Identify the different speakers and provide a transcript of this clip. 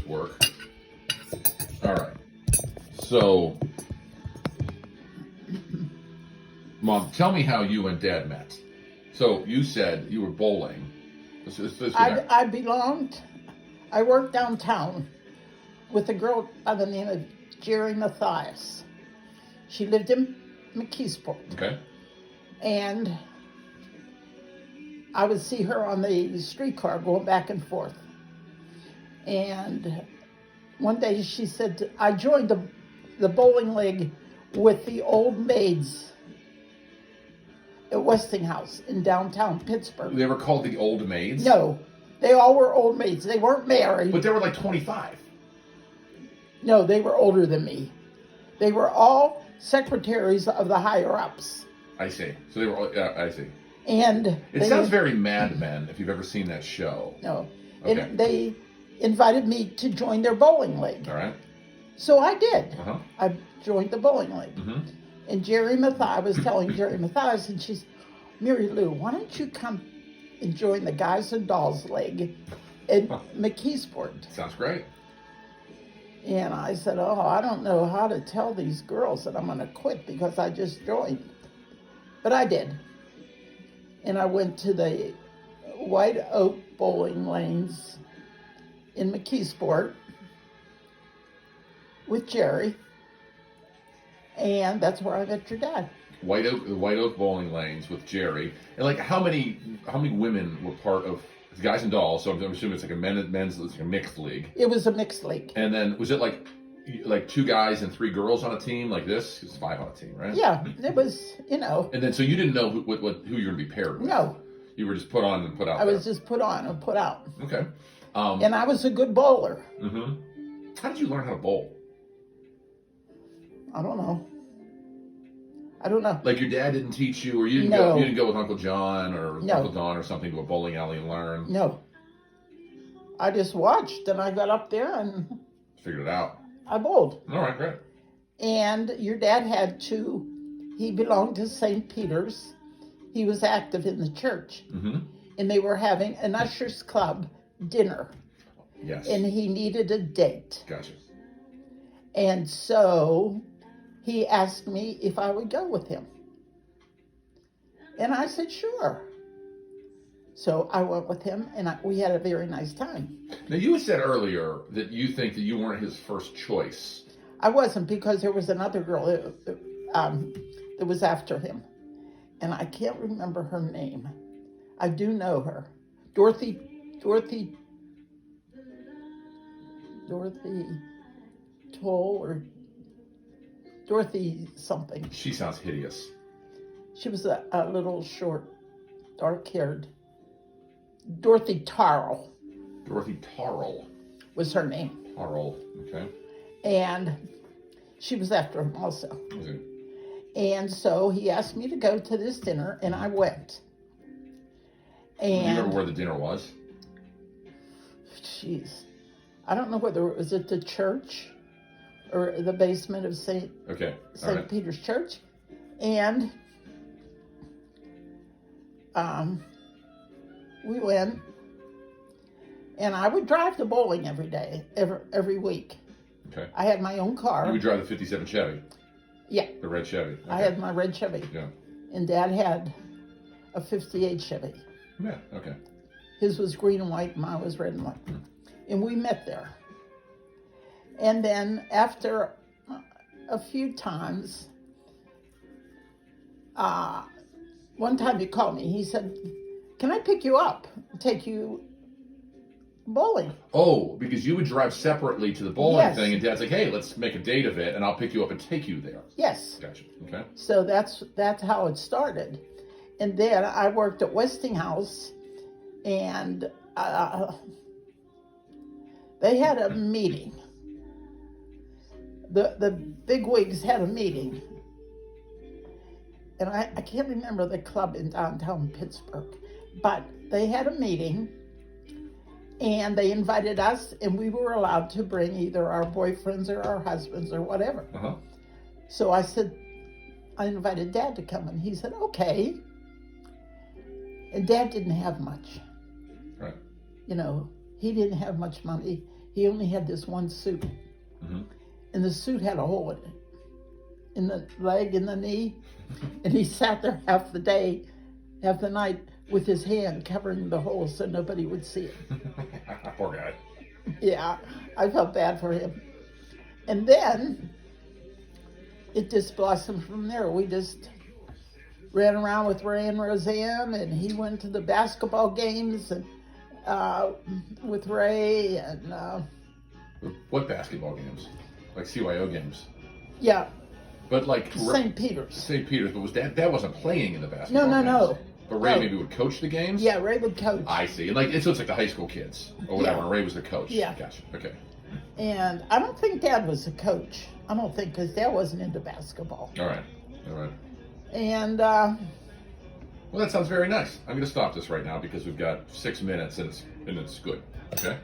Speaker 1: work. All right. So, Mom, tell me how you and Dad met. So you said you were bowling.
Speaker 2: I worked downtown with a girl by the name of Jerry Mathias. She lived in McKeesport.
Speaker 1: Okay.
Speaker 2: And I would see her on the streetcar going back and forth. And one day she said, I joined the bowling league with the old maids at Westinghouse in downtown Pittsburgh.
Speaker 1: They were called the Old Maids?
Speaker 2: No, they all were old maids. They weren't married.
Speaker 1: But they were like 25.
Speaker 2: No, they were older than me. They were all secretaries of the higher-ups.
Speaker 1: I see. So they were all, I see.
Speaker 2: And
Speaker 1: it sounds very Mad Men, if you've ever seen that show.
Speaker 2: No.
Speaker 1: Okay.
Speaker 2: And they invited me to join their bowling league.
Speaker 1: All right.
Speaker 2: So I did.
Speaker 1: Uh-huh.
Speaker 2: I joined the bowling league.
Speaker 1: Mm-hmm.
Speaker 2: And I was telling Jerry Mathias, and she's, Mary Lou, why don't you come and join the Guys and Dolls League in McKeesport?
Speaker 1: Sounds great.
Speaker 2: And I said, oh, I don't know how to tell these girls that I'm going to quit because I just joined. But I did. And I went to the White Oak bowling lanes in McKeesport with Jerry. And that's where I met your dad.
Speaker 1: The White Oak bowling lanes with Jerry. And like how many women were part of Guys and Dolls? So I'm assuming it's like a men's it's like a mixed league.
Speaker 2: It was a mixed league.
Speaker 1: And then was it like 2 guys and 3 girls on a team like this? It's 5 on a team, right?
Speaker 2: Yeah, it was, And then
Speaker 1: so you didn't know who you were going to be paired with?
Speaker 2: No.
Speaker 1: You were just put on and put out.
Speaker 2: I was just put on and put out.
Speaker 1: Okay.
Speaker 2: And I was a good bowler.
Speaker 1: Mm-hmm. How did you learn how to bowl?
Speaker 2: I don't know.
Speaker 1: Like your dad didn't teach you, or you didn't go with Uncle John or Uncle Don or something to a bowling alley and learn?
Speaker 2: No. I just watched, and I got up there and
Speaker 1: figured it out.
Speaker 2: I bowled.
Speaker 1: All right, great.
Speaker 2: And your dad he belonged to St. Peter's. He was active in the church.
Speaker 1: Mm-hmm.
Speaker 2: And they were having an Ushers Club dinner.
Speaker 1: Yes.
Speaker 2: And he needed a date.
Speaker 1: Gotcha.
Speaker 2: And so he asked me if I would go with him. And I said, sure. So I went with him, and we had a very nice time.
Speaker 1: Now, you had said earlier that you think that you weren't his first choice.
Speaker 2: I wasn't, because there was another girl that was after him. And I can't remember her name. I do know her. Dorothy Toll or Dorothy something.
Speaker 1: She sounds hideous.
Speaker 2: She was a little short, dark-haired. Dorothy Tarl.
Speaker 1: Dorothy Tarl
Speaker 2: was her name.
Speaker 1: Tarl, okay.
Speaker 2: And she was after him also.
Speaker 1: Okay.
Speaker 2: And so he asked me to go to this dinner, and I went. And
Speaker 1: do you remember where the dinner was?
Speaker 2: Jeez. I don't know whether it was at the church or the basement of St. Peter's Church. And we went, and I would drive to bowling every day, every week.
Speaker 1: Okay.
Speaker 2: I had my own car.
Speaker 1: You would drive the 57 Chevy?
Speaker 2: Yeah.
Speaker 1: The red Chevy? Okay.
Speaker 2: I had my red Chevy.
Speaker 1: Yeah.
Speaker 2: And Dad had a 58 Chevy.
Speaker 1: Yeah, okay.
Speaker 2: His was green and white, mine was red and white. And we met there. And then after a few times, one time he called me. He said, can I pick you up, take you bowling?
Speaker 1: Oh, because you would drive separately to the bowling
Speaker 2: Yes.
Speaker 1: thing, and Dad's like, hey, let's make a date of it, and I'll pick you up and take you there.
Speaker 2: Yes.
Speaker 1: Gotcha, okay.
Speaker 2: So that's how it started. And then I worked at Westinghouse, and they had a meeting. The bigwigs had a meeting. And I can't remember the club in downtown Pittsburgh, but they had a meeting, and they invited us, and we were allowed to bring either our boyfriends or our husbands or whatever.
Speaker 1: Uh-huh.
Speaker 2: So I invited Dad to come, and he said, okay. And Dad didn't have much.
Speaker 1: Right.
Speaker 2: He didn't have much money. he only had this one suit.
Speaker 1: Mhm.
Speaker 2: And the suit had a hole in the leg, in the knee. And he sat there half the day, half the night, with his hand covering the hole so nobody would see it.
Speaker 1: Poor guy.
Speaker 2: Yeah, I felt bad for him. And then it just blossomed from there. We just ran around with Ray and Roseanne, and he went to the basketball games and with Ray, and
Speaker 1: What basketball games? Like CYO games.
Speaker 2: yeah,
Speaker 1: But like
Speaker 2: St. Peter's.
Speaker 1: St. Peter's, but was Dad wasn't playing in the basketball games.
Speaker 2: No.
Speaker 1: But Ray
Speaker 2: No.
Speaker 1: maybe would coach the games?
Speaker 2: Yeah, Ray would coach.
Speaker 1: I see. And like so it's like the high school kids or whatever,
Speaker 2: Yeah.
Speaker 1: and Ray was the coach.
Speaker 2: Yeah.
Speaker 1: Gotcha. Okay.
Speaker 2: And I don't think Dad was a coach. I don't think, because Dad wasn't into basketball.
Speaker 1: All right.
Speaker 2: And
Speaker 1: Well, that sounds very nice. I'm going to stop this right now because we've got 6 minutes and it's good. Okay.